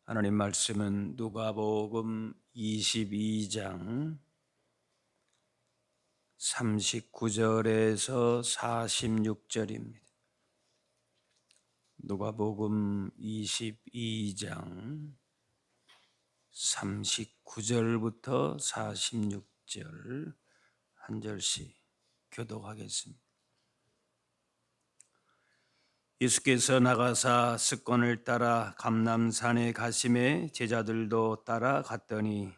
하나님 말씀은 누가복음 22장 39절에서 46절입니다. 누가복음 22장 39절부터 46절 한 절씩 교독하겠습니다. 예수께서 나가사 습관을 따라 감람산에 가심에 제자들도 따라갔더니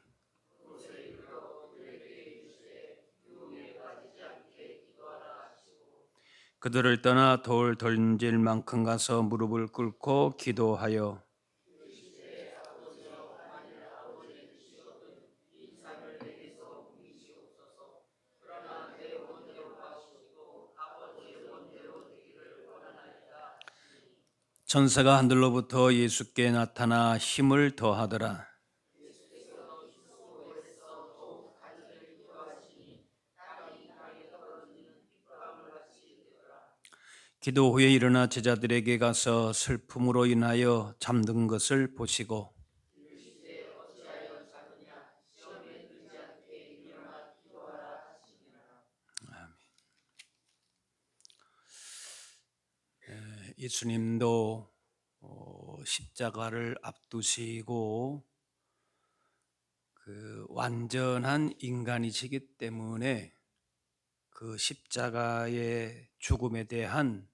그들을 떠나 돌 던질 만큼 가서 무릎을 꿇고 기도하여 천사가 하늘로부터 예수께 나타나 힘을 더하더라. 기도 후에 일어나 제자들에게 가서 슬픔으로 인하여 잠든 것을 보시고 예수님도 십자가를 앞두시고 그 완전한 인간이시기 때문에 그 십자가의 죽음에 대한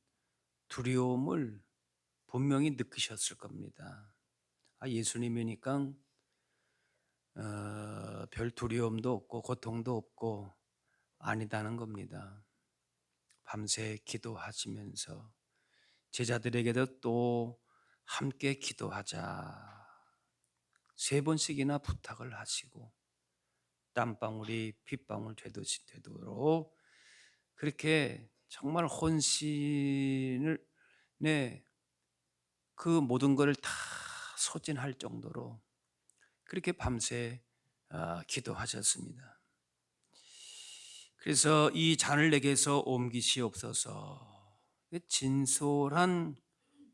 두려움을 분명히 느끼셨을 겁니다. 예수님이니까 별 두려움도 없고 고통도 없고 아니다는 겁니다. 밤새 기도하시면서 제자들에게도 또 함께 기도하자 3번씩이나 부탁을 하시고 땀방울이 핏방울 되도록 그렇게 정말 혼신을 그 모든 것을 다 소진할 정도로 그렇게 밤새 기도하셨습니다. 그래서 이 잔을 내게서 옮기시옵소서 진솔한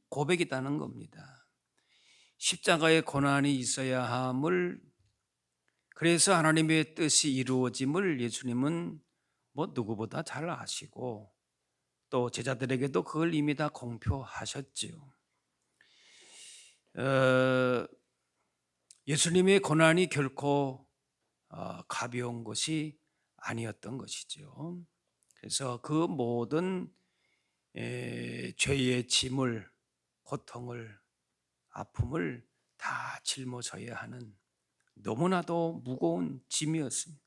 고백이라는 겁니다. 십자가의 고난이 있어야 함을 그래서 하나님의 뜻이 이루어짐을 예수님은 누구보다 잘 아시고 또 제자들에게도 그걸 이미 다 공표하셨지요. 예수님의 고난이 결코 가벼운 것이 아니었던 것이죠. 그래서 그 모든 죄의 짐을, 고통을, 아픔을 다 짊어져야 하는 너무나도 무거운 짐이었습니다.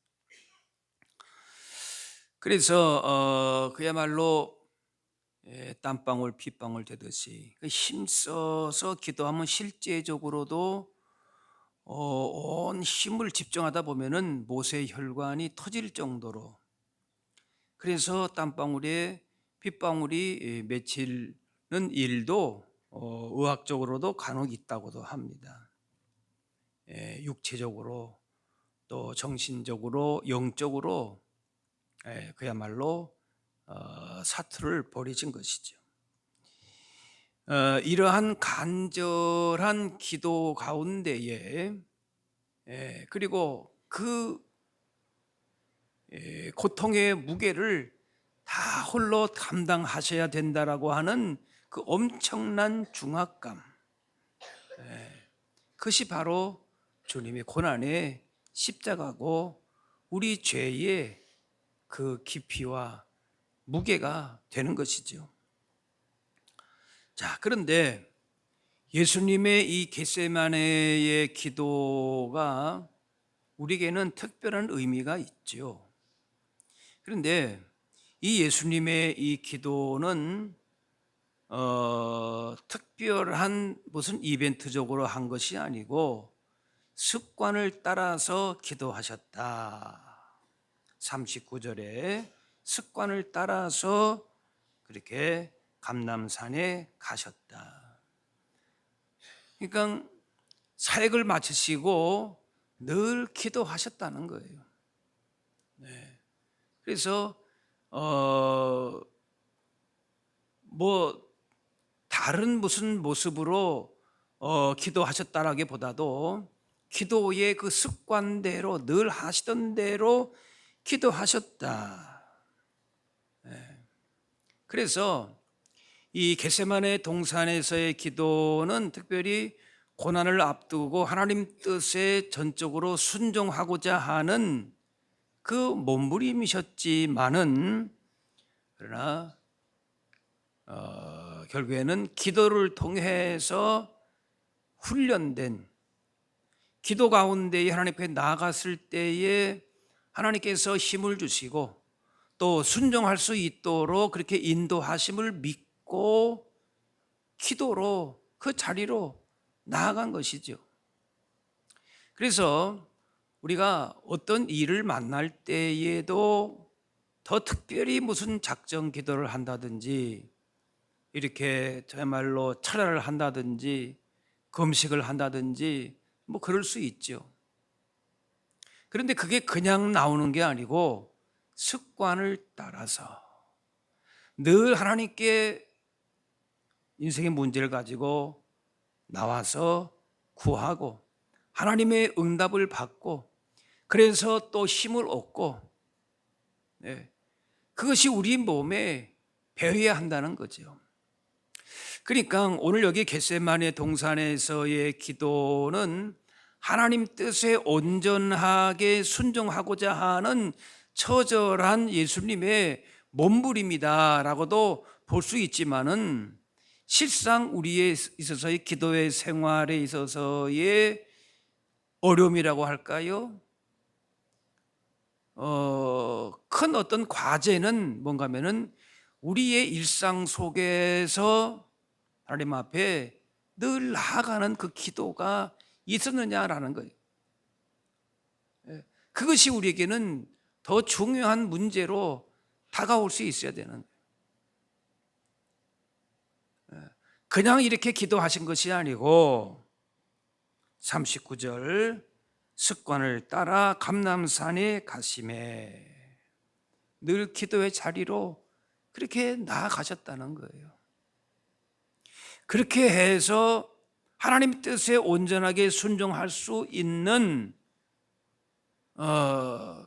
그래서 그야말로 땀방울 핏방울 되듯이 힘써서 기도하면 실제적으로도 온 힘을 집중하다 보면은 모세 혈관이 터질 정도로 그래서 땀방울에 핏방울이 맺히는 일도 의학적으로도 간혹 있다고도 합니다. 육체적으로 또 정신적으로 영적으로 그야말로 사투를 벌이신 것이죠. 이러한 간절한 기도 가운데에 그리고 그 고통의 무게를 다 홀로 감당하셔야 된다라고 하는 그 엄청난 중압감, 그것이 바로 주님의 고난의 십자가고 우리 죄의 그 깊이와 무게가 되는 것이죠. 자, 그런데 예수님의 이 겟세마네의 기도가 우리에게는 특별한 의미가 있죠. 그런데 이 예수님의 이 기도는 특별한 무슨 이벤트적으로 한 것이 아니고 습관을 따라서 기도하셨다. 39절에 습관을 따라서 그렇게 감람산에 가셨다. 그러니까 사역을 마치시고 늘 기도하셨다는 거예요. 그래서 다른 무슨 모습으로 기도하셨다라기보다도 기도의 그 습관대로 늘 하시던 대로 기도하셨다. 그래서 이 겟세마네 동산에서의 기도는 특별히 고난을 앞두고 하나님 뜻에 전적으로 순종하고자 하는 그 몸부림이셨지만은, 그러나 결국에는 기도를 통해서 훈련된, 기도 가운데 하나님께 나아갔을 때에 하나님께서 힘을 주시고 또 순종할 수 있도록 그렇게 인도하심을 믿고 기도로 그 자리로 나아간 것이죠. 그래서 우리가 어떤 일을 만날 때에도 더 특별히 무슨 작정 기도를 한다든지, 이렇게 저야말로 철야를 한다든지 금식을 한다든지 뭐 그럴 수 있죠. 그런데 그게 그냥 나오는 게 아니고 습관을 따라서 늘 하나님께 인생의 문제를 가지고 나와서 구하고 하나님의 응답을 받고 그래서 또 힘을 얻고, 그것이 우리 몸에 배어야 한다는 거죠. 그러니까 오늘 여기 겟세마네 동산에서의 기도는 하나님 뜻에 온전하게 순종하고자 하는 처절한 예수님의 몸부림이다라고도 볼 수 있지만은, 실상 우리에 있어서의 기도의 생활에 있어서의 어려움이라고 할까요? 큰 어떤 과제는 뭔가 하면은 우리의 일상 속에서 하나님 앞에 늘 나아가는 그 기도가 있었느냐라는 거예요. 그것이 우리에게는 더 중요한 문제로 다가올 수 있어야 되는 거예요. 그냥 이렇게 기도하신 것이 아니고 39절 습관을 따라 감람산에 가심에 늘 기도의 자리로 그렇게 나아가셨다는 거예요. 그렇게 해서 하나님 뜻에 온전하게 순종할 수 있는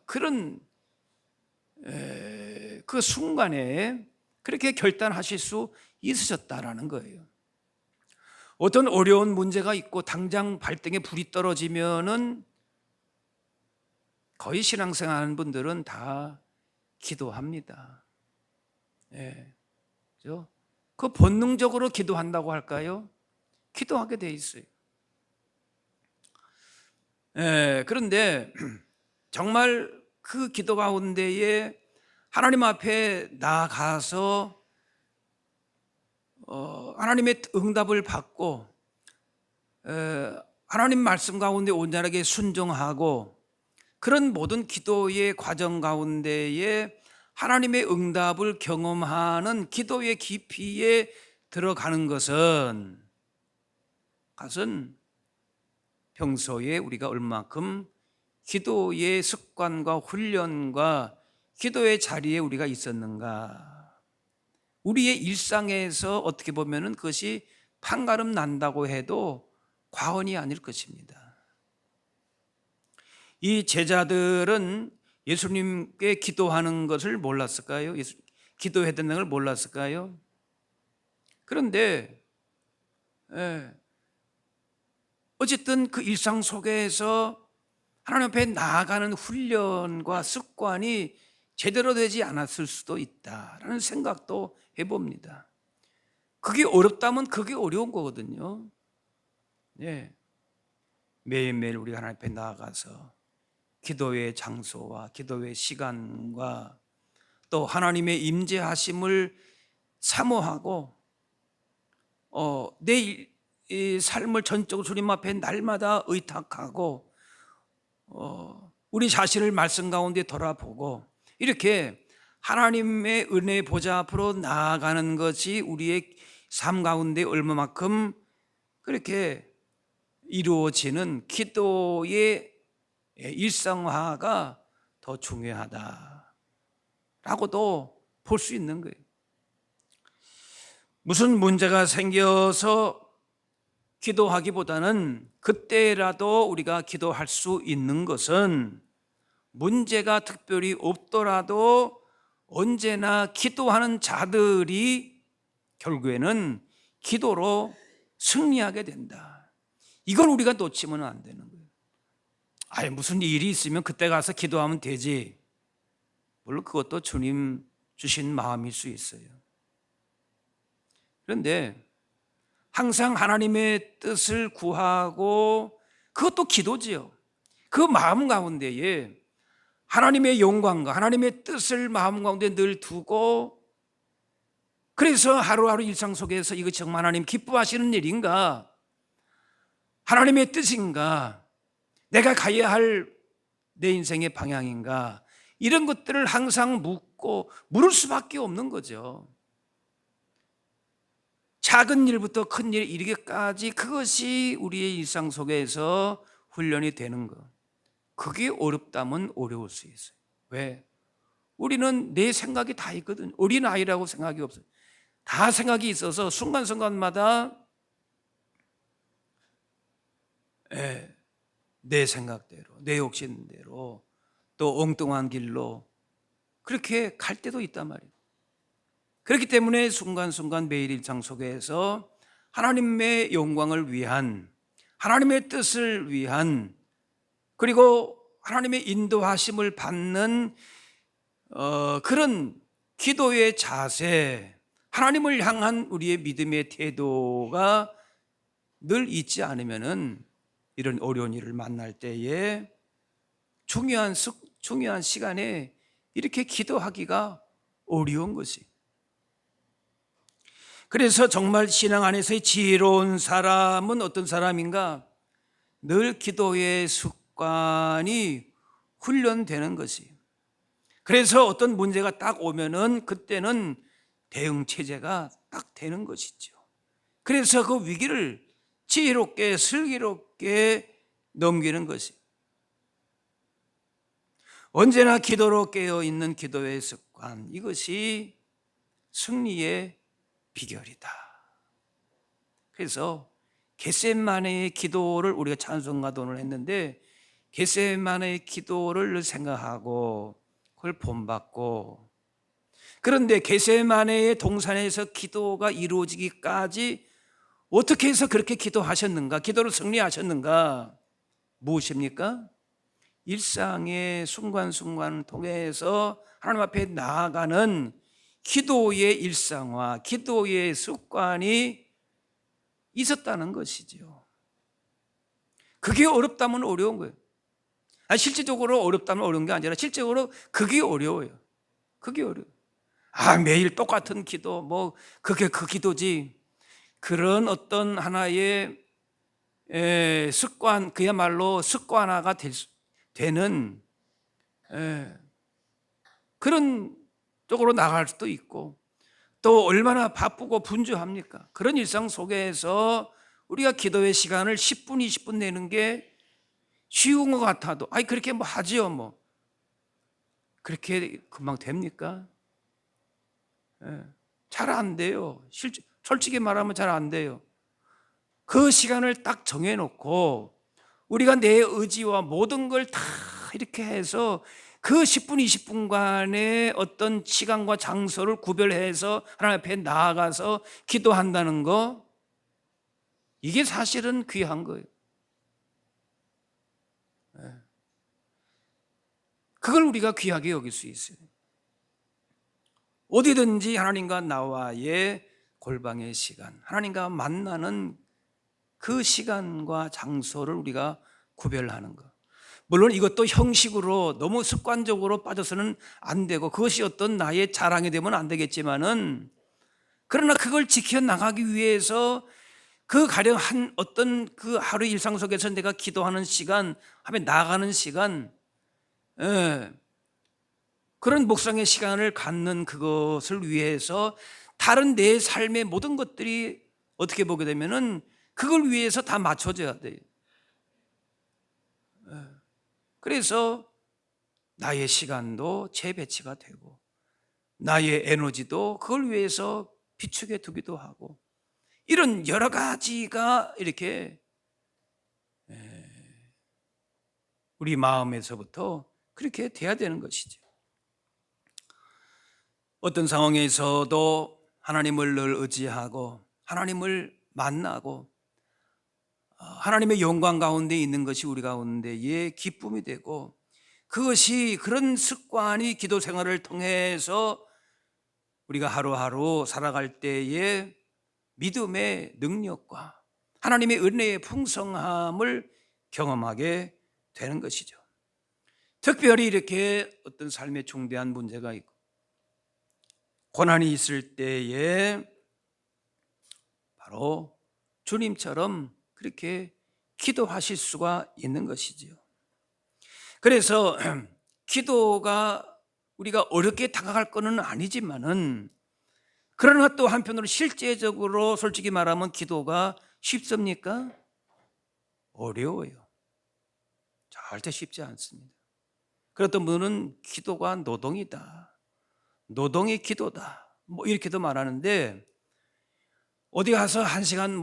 그런 그 순간에 그렇게 결단하실 수 있으셨다라는 거예요. 어떤 어려운 문제가 있고 당장 발등에 불이 떨어지면은 거의 신앙생활하는 분들은 다 기도합니다. 그렇죠? 그 본능적으로 기도한다고 할까요? 기도하게 돼 있어요. 그런데 정말 그 기도 가운데에 하나님 앞에 나아가서 하나님의 응답을 받고 하나님 말씀 가운데 온전하게 순종하고 그런 모든 기도의 과정 가운데에 하나님의 응답을 경험하는 기도의 깊이에 들어가는 것은 평소에 우리가 얼마큼 기도의 습관과 훈련과 기도의 자리에 우리가 있었는가, 우리의 일상에서 어떻게 보면 그것이 판가름 난다고 해도 과언이 아닐 것입니다. 이 제자들은 예수님께 기도하는 것을 몰랐을까요? 기도해야 된다는 걸 몰랐을까요? 그런데 어쨌든 그 일상 속에서 하나님 앞에 나아가는 훈련과 습관이 제대로 되지 않았을 수도 있다라는 생각도 해봅니다. 그게 어렵다면 그게 어려운 거거든요. 매일매일 우리가 하나님 앞에 나아가서 기도의 장소와 기도의 시간과 또 하나님의 임재하심을 사모하고 내 삶을 전적으로 주님 앞에 날마다 의탁하고 우리 자신을 말씀 가운데 돌아보고 이렇게 하나님의 은혜 보좌 앞으로 나아가는 것이 우리의 삶 가운데 얼마만큼 그렇게 이루어지는 기도의 일상화가 더 중요하다라고도 볼 수 있는 거예요. 무슨 문제가 생겨서 기도하기보다는 그때라도 우리가 기도할 수 있는 것은 문제가 특별히 없더라도 언제나 기도하는 자들이 결국에는 기도로 승리하게 된다. 이걸 우리가 놓치면 안 되는 거예요. 아니, 무슨 일이 있으면 그때 가서 기도하면 되지. 물론 그것도 주님 주신 마음일 수 있어요. 그런데 항상 하나님의 뜻을 구하고, 그것도 기도지요. 그 마음 가운데에 하나님의 영광과 하나님의 뜻을 마음 가운데 늘 두고, 그래서 하루하루 일상 속에서 이것이 정말 하나님 기뻐하시는 일인가, 하나님의 뜻인가, 내가 가야 할 내 인생의 방향인가, 이런 것들을 항상 묻고 물을 수밖에 없는 거죠. 작은 일부터 큰 일 이르기까지 그것이 우리의 일상 속에서 훈련이 되는 것. 그게 어렵다면 어려울 수 있어요. 왜? 우리는 내 생각이 다 있거든요. 어린아이라고 생각이 없어요. 다 생각이 있어서 순간순간마다 내 생각대로, 내 욕심대로, 또 엉뚱한 길로 그렇게 갈 때도 있단 말이에요. 그렇기 때문에 순간순간 매일 일상 속에서 하나님의 영광을 위한, 하나님의 뜻을 위한, 그리고 하나님의 인도하심을 받는 그런 기도의 자세, 하나님을 향한 우리의 믿음의 태도가 늘 있지 않으면은 이런 어려운 일을 만날 때에 중요한 시간에 이렇게 기도하기가 어려운 것이. 그래서 정말 신앙 안에서의 지혜로운 사람은 어떤 사람인가? 늘 기도의 습관이 훈련되는 것이. 그래서 어떤 문제가 딱 오면은 그때는 대응 체제가 딱 되는 것이죠. 그래서 그 위기를 지혜롭게 슬기롭게 넘기는 것이. 언제나 기도로 깨어있는 기도의 습관, 이것이 승리의 비결이다. 그래서 겟세마네의 기도를 우리가 찬송가도 오늘 했는데, 겟세마네의 기도를 생각하고 그걸 본받고, 그런데 겟세마네의 동산에서 기도가 이루어지기까지 어떻게 해서 그렇게 기도하셨는가, 기도를 승리하셨는가? 무엇입니까? 일상의 순간순간을 통해서 하나님 앞에 나아가는 기도의 일상화, 기도의 습관이 있었다는 것이죠. 그게 어렵다면 어려운 거예요. 실질적으로 어렵다면 어려운 게 아니라 실제로 그게 어려워요. 그게 어려워요. 매일 똑같은 기도, 그게 그 기도지. 그런 어떤 하나의 습관, 그야말로 습관화가 되는 그런 쪽으로 나갈 수도 있고, 또 얼마나 바쁘고 분주합니까? 그런 일상 속에서 우리가 기도의 시간을 10분, 20분 내는 게 쉬운 것 같아도, 그렇게 하지요, 그렇게 금방 됩니까? 잘 안 돼요. 솔직히 말하면 잘 안 돼요. 그 시간을 딱 정해놓고 우리가 내 의지와 모든 걸 다 이렇게 해서 그 10분, 20분간의 어떤 시간과 장소를 구별해서 하나님 앞에 나아가서 기도한다는 거, 이게 사실은 귀한 거예요. 그걸 우리가 귀하게 여길 수 있어요. 어디든지 하나님과 나와의 골방의 시간, 하나님과 만나는 그 시간과 장소를 우리가 구별하는 것. 물론 이것도 형식으로 너무 습관적으로 빠져서는 안 되고, 그것이 어떤 나의 자랑이 되면 안 되겠지만은, 그러나 그걸 지켜나가기 위해서 그 가령 어떤 그 하루 일상 속에서 내가 기도하는 시간, 하며 나아가는 시간, 그런 묵상의 시간을 갖는 그것을 위해서 다른 내 삶의 모든 것들이 어떻게 보게 되면은 그걸 위해서 다 맞춰져야 돼요. 그래서 나의 시간도 재배치가 되고, 나의 에너지도 그걸 위해서 비축해 두기도 하고, 이런 여러 가지가 이렇게 우리 마음에서부터 그렇게 돼야 되는 것이죠. 어떤 상황에서도 하나님을 늘 의지하고 하나님을 만나고 하나님의 영광 가운데 있는 것이 우리 가운데의 기쁨이 되고, 그것이 그런 습관이 기도 생활을 통해서 우리가 하루하루 살아갈 때에 믿음의 능력과 하나님의 은혜의 풍성함을 경험하게 되는 것이죠. 특별히 이렇게 어떤 삶에 중대한 문제가 있고 고난이 있을 때에 바로 주님처럼 그렇게 기도하실 수가 있는 것이지요. 그래서 기도가 우리가 어렵게 다가갈 것은 아니지만은, 그러나 또 한편으로 실제적으로 솔직히 말하면 기도가 쉽습니까? 어려워요. 절대 쉽지 않습니다. 그랬던 분은 기도가 노동이다, 노동이 기도다, 뭐 이렇게도 말하는데, 어디 가서 1시간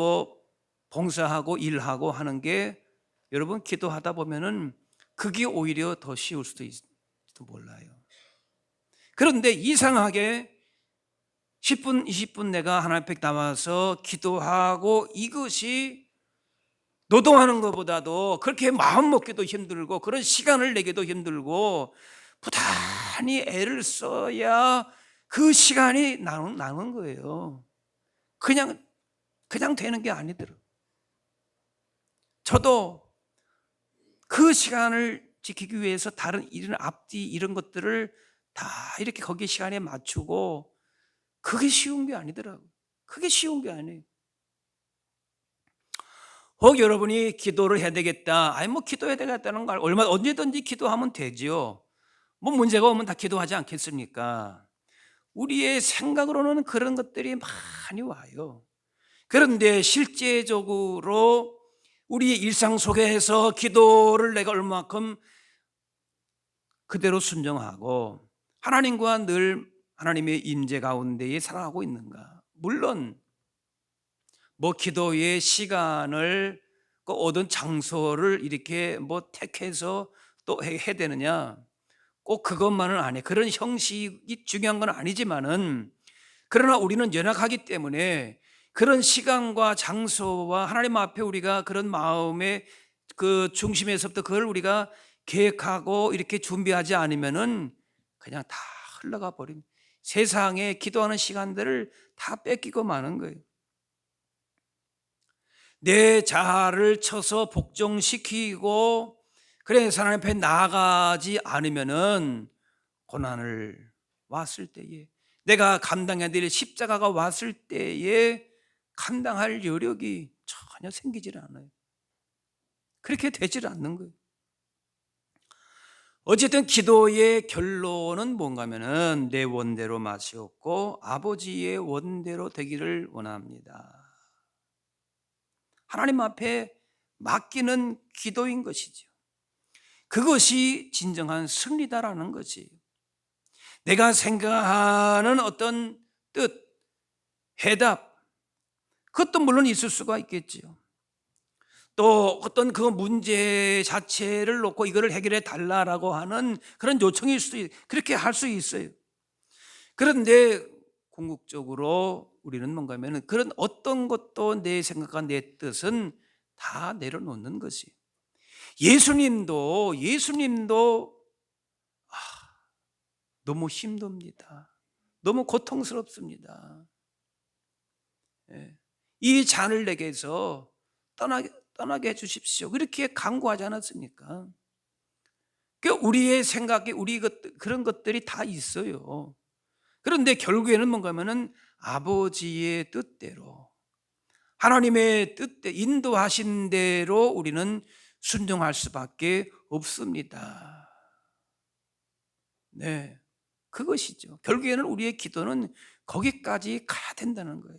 봉사하고 일하고 하는 게 여러분 기도하다 보면은 그게 오히려 더 쉬울 수도 있을지도 몰라요. 그런데 이상하게 10분, 20분 내가 하나님 앞에 나와서 기도하고, 이것이 노동하는 것보다도 그렇게 마음 먹기도 힘들고 그런 시간을 내기도 힘들고 부단히 애를 써야 그 시간이 나는 거예요. 그냥 되는 게 아니더라고요. 저도 그 시간을 지키기 위해서 다른 이런 앞뒤 이런 것들을 다 이렇게 거기에 시간에 맞추고, 그게 쉬운 게 아니더라고요. 그게 쉬운 게 아니에요. 혹 여러분이 기도를 해야 되겠다, 기도해야 되겠다는 걸 언제든지 기도하면 되지요. 문제가 오면 다 기도하지 않겠습니까? 우리의 생각으로는 그런 것들이 많이 와요. 그런데 실제적으로 우리의 일상 속에서 기도를 내가 얼마큼 그대로 순종하고 하나님과 늘 하나님의 임재 가운데에 살아가고 있는가? 물론 기도의 시간을 얻은 장소를 이렇게 택해서 또 해야 되느냐? 꼭 그것만은 아니에요. 그런 형식이 중요한 건 아니지만은, 그러나 우리는 연약하기 때문에 그런 시간과 장소와 하나님 앞에 우리가 그런 마음의 그 중심에서부터 그걸 우리가 계획하고 이렇게 준비하지 않으면은 그냥 다 흘러가 버립니다. 세상에 기도하는 시간들을 다 뺏기고 마는 거예요. 내 자아를 쳐서 복종시키고 그래서 하나님 앞에 나아가지 않으면은 고난을 왔을 때에, 내가 감당해야 될 십자가가 왔을 때에 감당할 여력이 전혀 생기질 않아요. 그렇게 되질 않는 거예요. 어쨌든 기도의 결론은 뭔가 하면은 내 원대로 마시옵고 아버지의 원대로 되기를 원합니다. 하나님 앞에 맡기는 기도인 것이죠. 그것이 진정한 승리다라는 거지. 내가 생각하는 어떤 뜻, 해답, 그것도 물론 있을 수가 있겠지요. 또 어떤 그 문제 자체를 놓고 이거를 해결해 달라라고 하는 그런 요청일 수도 그렇게 할 수 있어요. 그런데 궁극적으로 우리는 뭔가 하면 그런 어떤 것도 내 생각과 내 뜻은 다 내려놓는 것이. 예수님도 너무 힘듭니다. 너무 고통스럽습니다. 이 잔을 내게서 떠나게 해주십시오. 그렇게 간구하지 않았습니까? 우리의 생각에 그런 것들이 다 있어요. 그런데 결국에는 뭔가 하면은 아버지의 뜻대로, 하나님의 뜻대 인도하신 대로 우리는 순종할 수밖에 없습니다. 네, 그것이죠. 결국에는 우리의 기도는 거기까지 가야 된다는 거예요.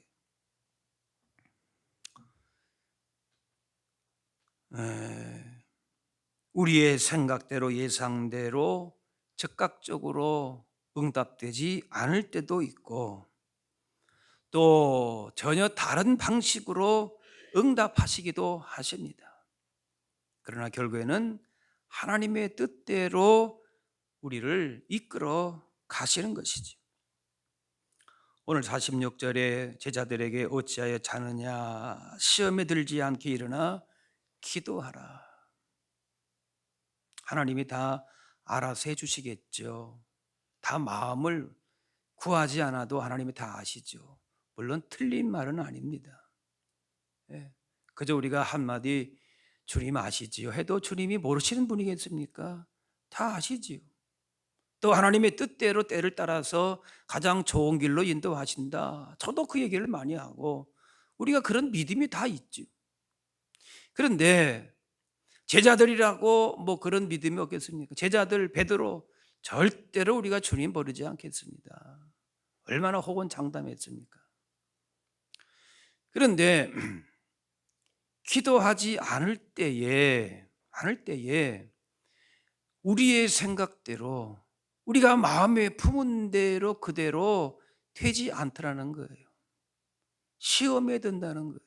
우리의 생각대로 예상대로 즉각적으로 응답되지 않을 때도 있고, 또 전혀 다른 방식으로 응답하시기도 하십니다. 그러나 결국에는 하나님의 뜻대로 우리를 이끌어 가시는 것이죠. 오늘 46절에 제자들에게 어찌하여 자느냐, 시험에 들지 않게 일어나 기도하라. 하나님이 다 알아서 해주시겠죠. 다 마음을 구하지 않아도 하나님이 다 아시죠. 물론 틀린 말은 아닙니다. 예. 그저 우리가 한마디 주님 아시지요 해도 주님이 모르시는 분이겠습니까? 다 아시지요. 또 하나님의 뜻대로 때를 따라서 가장 좋은 길로 인도하신다. 저도 그 얘기를 많이 하고 우리가 그런 믿음이 다 있죠. 그런데 제자들이라고 뭐 그런 믿음이 없겠습니까? 제자들 베드로 절대로 우리가 주님 버리지 않겠습니다. 얼마나 호언장담했습니까? 그런데 기도하지 않을 때에 우리의 생각대로 우리가 마음에 품은 대로 그대로 되지 않더라는 거예요. 시험에 든다는 거예요.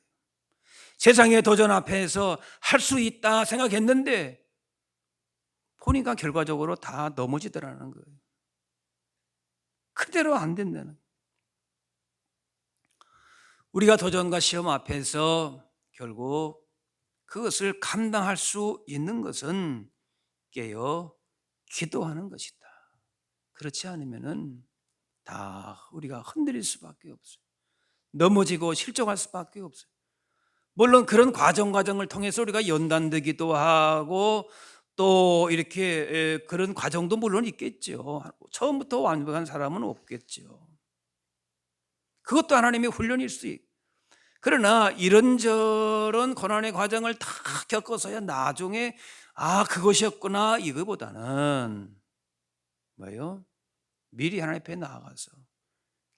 세상의 도전 앞에서 할 수 있다 생각했는데 보니까 결과적으로 다 넘어지더라는 거예요. 그대로 안 된다는 거예요. 우리가 도전과 시험 앞에서 결국 그것을 감당할 수 있는 것은 깨어 기도하는 것이다. 그렇지 않으면은 다 우리가 흔들릴 수밖에 없어요. 넘어지고 실족할 수밖에 없어요. 물론 그런 과정을 통해서 우리가 연단되기도 하고 또 이렇게 그런 과정도 물론 있겠죠. 처음부터 완벽한 사람은 없겠죠. 그것도 하나님의 훈련일 수 있고, 그러나 이런저런 고난의 과정을 다 겪어서야 나중에 그것이었구나 이거보다는 뭐예요? 미리 하나님 앞에 나아가서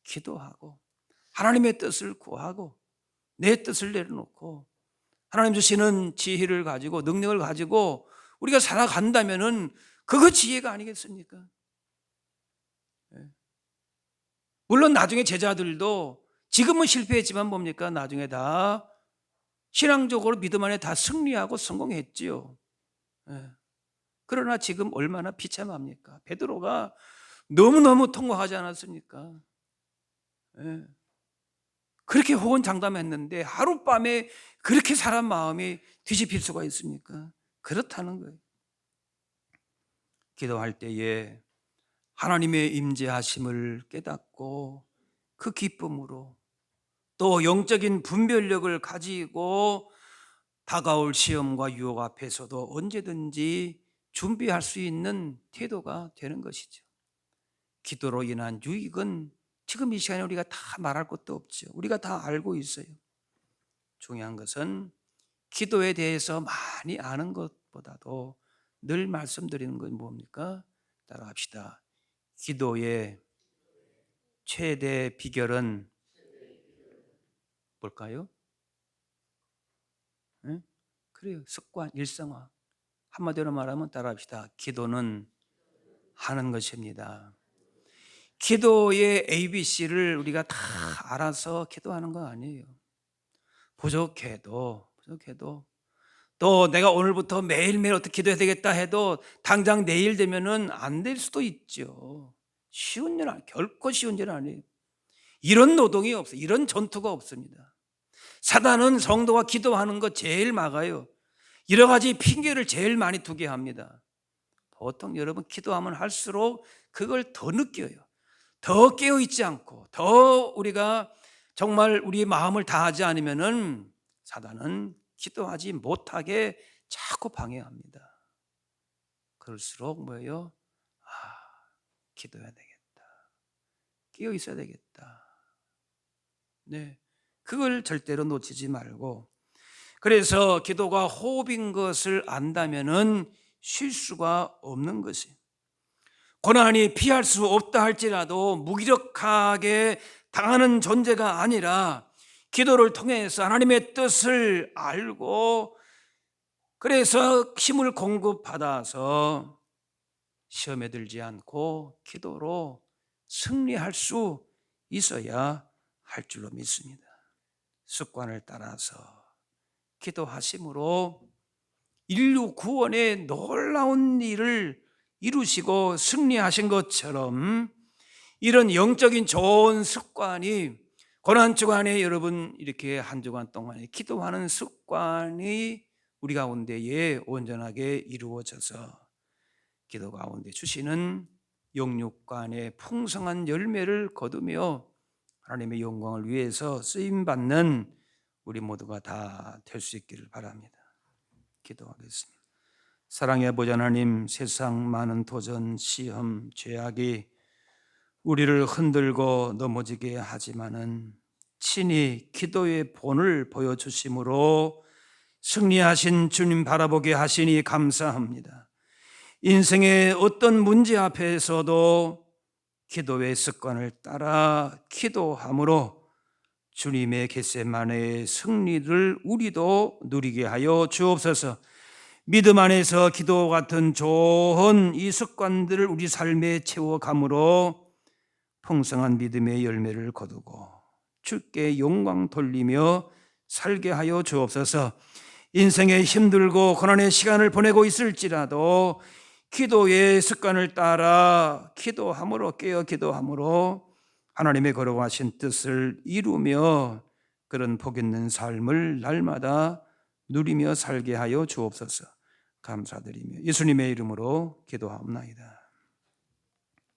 기도하고 하나님의 뜻을 구하고 내 뜻을 내려놓고 하나님 주시는 지혜를 가지고 능력을 가지고 우리가 살아간다면은 그거 지혜가 아니겠습니까? 물론 나중에 제자들도 지금은 실패했지만 뭡니까? 나중에 다 신앙적으로 믿음 안에 다 승리하고 성공했지요. 그러나 지금 얼마나 비참합니까? 베드로가 너무너무 통곡하지 않았습니까? 그렇게 호언장담했는데 하룻밤에 그렇게 사람 마음이 뒤집힐 수가 있습니까? 그렇다는 거예요. 기도할 때에 하나님의 임재하심을 깨닫고 그 기쁨으로 또 영적인 분별력을 가지고 다가올 시험과 유혹 앞에서도 언제든지 준비할 수 있는 태도가 되는 것이죠. 기도로 인한 유익은 지금 이 시간에 우리가 다 말할 것도 없죠. 우리가 다 알고 있어요. 중요한 것은 기도에 대해서 많이 아는 것보다도 늘 말씀드리는 건 뭡니까? 따라합시다. 기도의 최대 비결은 뭘까요? 네? 그래요. 습관, 일상화. 한마디로 말하면 따라합시다. 기도는 하는 것입니다. 기도의 ABC를 우리가 다 알아서 기도하는 거 아니에요. 부족해도 또 내가 오늘부터 매일매일 어떻게 기도해야 되겠다 해도 당장 내일 되면은 안 될 수도 있죠. 쉬운 일 결코 쉬운 일 아니에요. 이런 노동이 없어요. 이런 전투가 없습니다. 사단은 성도가 기도하는 거 제일 막아요. 여러 가지 핑계를 제일 많이 두게 합니다. 보통 여러분 기도하면 할수록 그걸 더 느껴요. 더 깨어있지 않고 더 우리가 정말 우리의 마음을 다하지 않으면은 사단은 기도하지 못하게 자꾸 방해합니다. 그럴수록 뭐예요? 기도해야 되겠다. 깨어 있어야 되겠다. 네, 그걸 절대로 놓치지 말고, 그래서 기도가 호흡인 것을 안다면은 쉴 수가 없는 것이, 고난이 피할 수 없다 할지라도 무기력하게 당하는 존재가 아니라 기도를 통해서 하나님의 뜻을 알고 그래서 힘을 공급받아서 시험에 들지 않고 기도로 승리할 수 있어야 줄로 믿습니다. 습관을 따라서 기도하심으로 인류 구원의 놀라운 일을 이루시고 승리하신 것처럼 이런 영적인 좋은 습관이 고난 주간에 여러분 이렇게 한 주간 동안에 기도하는 습관이 우리 가운데에 온전하게 이루어져서 기도 가운데 주시는 영육간의 풍성한 열매를 거두며 하나님의 영광을 위해서 쓰임받는 우리 모두가 다 될 수 있기를 바랍니다. 기도하겠습니다. 사랑의 아버지 하나님, 세상 많은 도전, 시험, 죄악이 우리를 흔들고 넘어지게 하지만은 친히 기도의 본을 보여주심으로 승리하신 주님 바라보게 하시니 감사합니다. 인생의 어떤 문제 앞에서도 기도의 습관을 따라 기도함으로 주님의 겟세마네의 승리를 우리도 누리게 하여 주옵소서. 믿음 안에서 기도 같은 좋은 이 습관들을 우리 삶에 채워감으로 풍성한 믿음의 열매를 거두고 주께 영광 돌리며 살게 하여 주옵소서. 인생에 힘들고 고난의 시간을 보내고 있을지라도 기도의 습관을 따라 기도함으로 깨어 기도함으로 하나님의 거룩하신 뜻을 이루며 그런 복 있는 삶을 날마다 누리며 살게 하여 주옵소서. 감사드리며 예수님의 이름으로 기도하옵나이다.